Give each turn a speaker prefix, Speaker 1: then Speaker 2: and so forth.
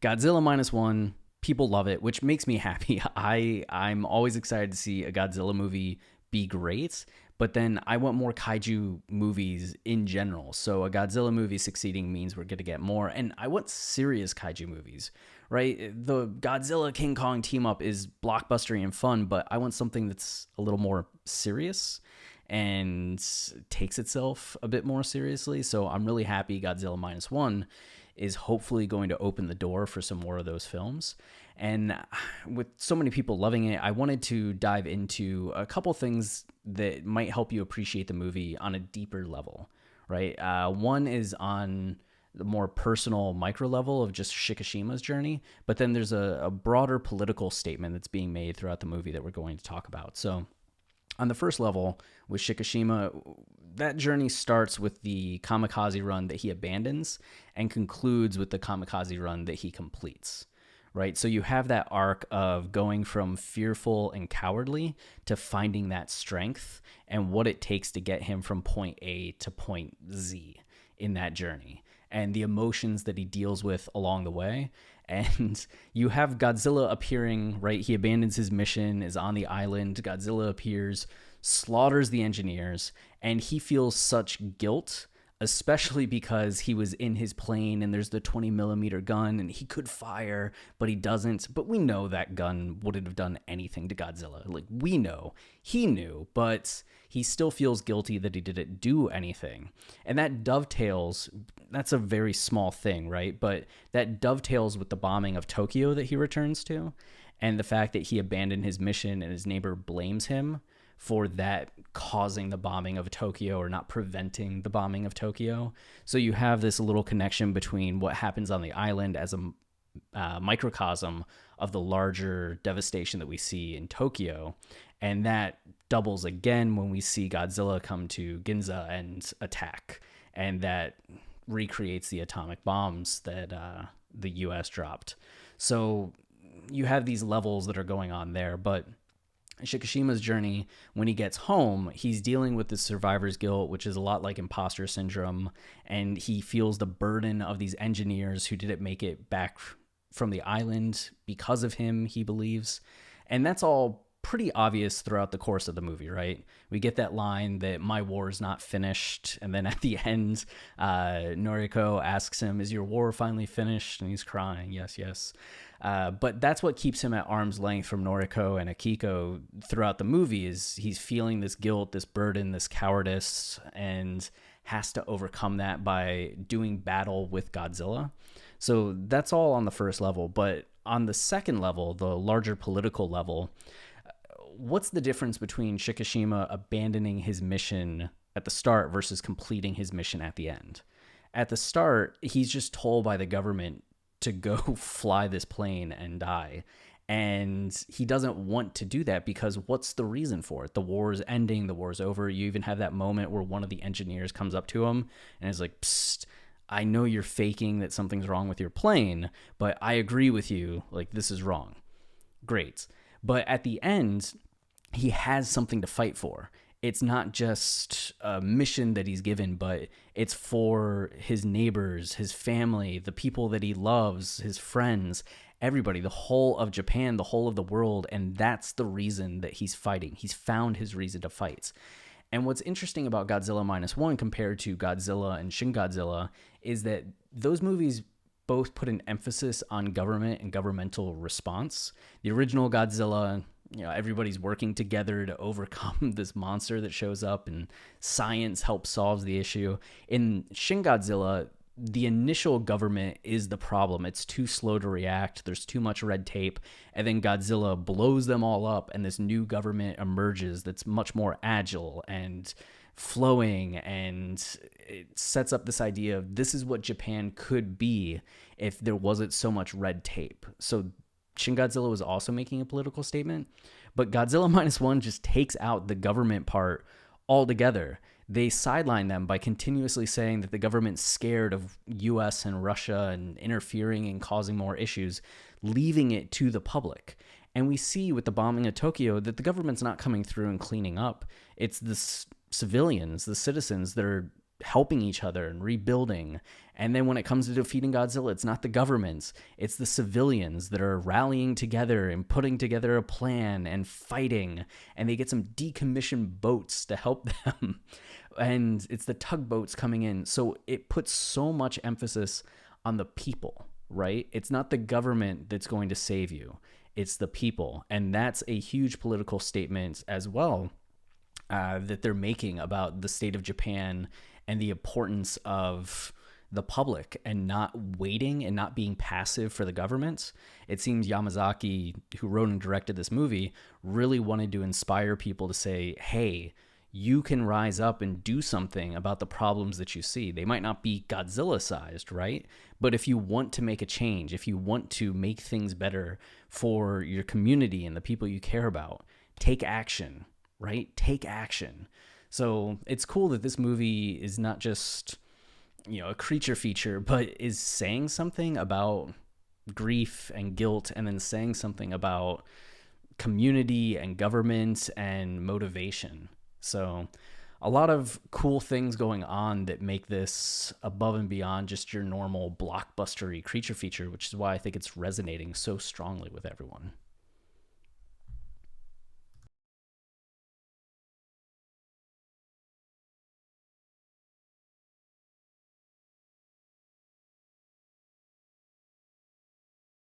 Speaker 1: Godzilla minus one, people love it, which makes me happy. I'm always excited to see a Godzilla movie be great, but then I want more kaiju movies in general. So a Godzilla movie succeeding means we're going to get more, and I want serious kaiju movies, right? The Godzilla King Kong team up is blockbustery and fun, but I want something that's a little more serious and takes itself a bit more seriously. So I'm really happy Godzilla minus one is hopefully going to open the door for some more of those films. And with so many people loving it, I wanted to dive into a couple things that might help you appreciate the movie on a deeper level, right? One is on the more personal micro level of just Shikishima's journey, but then there's a broader political statement that's being made throughout the movie that we're going to talk about. So on the first level with Shikishima, that journey starts with the kamikaze run that he abandons and concludes with the kamikaze run that he completes, right? So you have that arc of going from fearful and cowardly to finding that strength and what it takes to get him from point A to point Z in that journey, and the emotions that he deals with along the way. And you have Godzilla appearing, right? He abandons his mission, is on the island. Godzilla appears, slaughters the engineers, and he feels such guilt, especially because he was in his plane and there's the 20 millimeter gun and he could fire, but he doesn't. But we know that gun wouldn't have done anything to Godzilla. Like, we know, he knew, but he still feels guilty that he didn't do anything. And that dovetails, that's a very small thing, right? But that dovetails with the bombing of Tokyo that he returns to, and the fact that he abandoned his mission and his neighbor blames him for that causing the bombing of Tokyo or not preventing the bombing of Tokyo. So you have this little connection between what happens on the island as a microcosm of the larger devastation that we see in Tokyo. And that doubles again when we see Godzilla come to Ginza and attack. And that recreates the atomic bombs that the US dropped. So you have these levels that are going on there, but Shikishima's journey, when he gets home, he's dealing with the survivor's guilt, which is a lot like imposter syndrome, and he feels the burden of these engineers who didn't make it back from the island because of him, he believes. And that's all pretty obvious throughout the course of the movie, right? We get that line that my war is not finished, and then at the end, Noriko asks him, is your war finally finished? And he's crying, yes, yes. But that's what keeps him at arm's length from Noriko and Akiko throughout the movie, is he's feeling this guilt, this burden, this cowardice, and has to overcome that by doing battle with Godzilla. So that's all on the first level. But on the second level, the larger political level, what's the difference between Shikishima abandoning his mission at the start versus completing his mission at the end? At the start, he's just told by the government to go fly this plane and die. And he doesn't want to do that because what's the reason for it? The war is ending. The war is over. You even have that moment where one of the engineers comes up to him and is like, psst, I know you're faking that something's wrong with your plane, but I agree with you. Like, this is wrong. Great. But at the end, he has something to fight for. It's not just a mission that he's given, but it's for his neighbors, his family, the people that he loves, his friends, everybody, the whole of Japan, the whole of the world. And that's the reason that he's fighting. He's found his reason to fight. And what's interesting about Godzilla minus one compared to Godzilla and Shin Godzilla is that those movies both put an emphasis on government and governmental response. The original Godzilla, everybody's working together to overcome this monster that shows up, and science helps solve the issue. In Shin Godzilla, the initial government is the problem. It's too slow to react. There's too much red tape. And then Godzilla blows them all up, and this new government emerges that's much more agile and flowing, and it sets up this idea of this is what Japan could be if there wasn't so much red tape. So Shin Godzilla was also making a political statement, but Godzilla minus one just takes out the government part altogether. They sideline them by continuously saying that the government's scared of US and Russia and interfering and causing more issues, leaving it to the public. And we see with the bombing of Tokyo that the government's not coming through and cleaning up. It's the civilians, the citizens that are helping each other and rebuilding. And then when it comes to defeating Godzilla, it's not the governments, it's the civilians that are rallying together and putting together a plan and fighting. And they get some decommissioned boats to help them. And it's the tugboats coming in. So it puts so much emphasis on the people, right? It's not the government that's going to save you, it's the people. And that's a huge political statement as well, that they're making about the state of Japan and the importance of the public and not waiting and not being passive for the government. It seems Yamazaki, who wrote and directed this movie, really wanted to inspire people to say, hey, you can rise up and do something about the problems that you see. They might not be Godzilla sized, right? But if you want to make a change, if you want to make things better for your community and the people you care about, take action, right? Take action. So it's cool that this movie is not just, a creature feature, but is saying something about grief and guilt, and then saying something about community and government and motivation. So a lot of cool things going on that make this above and beyond just your normal blockbustery creature feature, which is why I think it's resonating so strongly with everyone.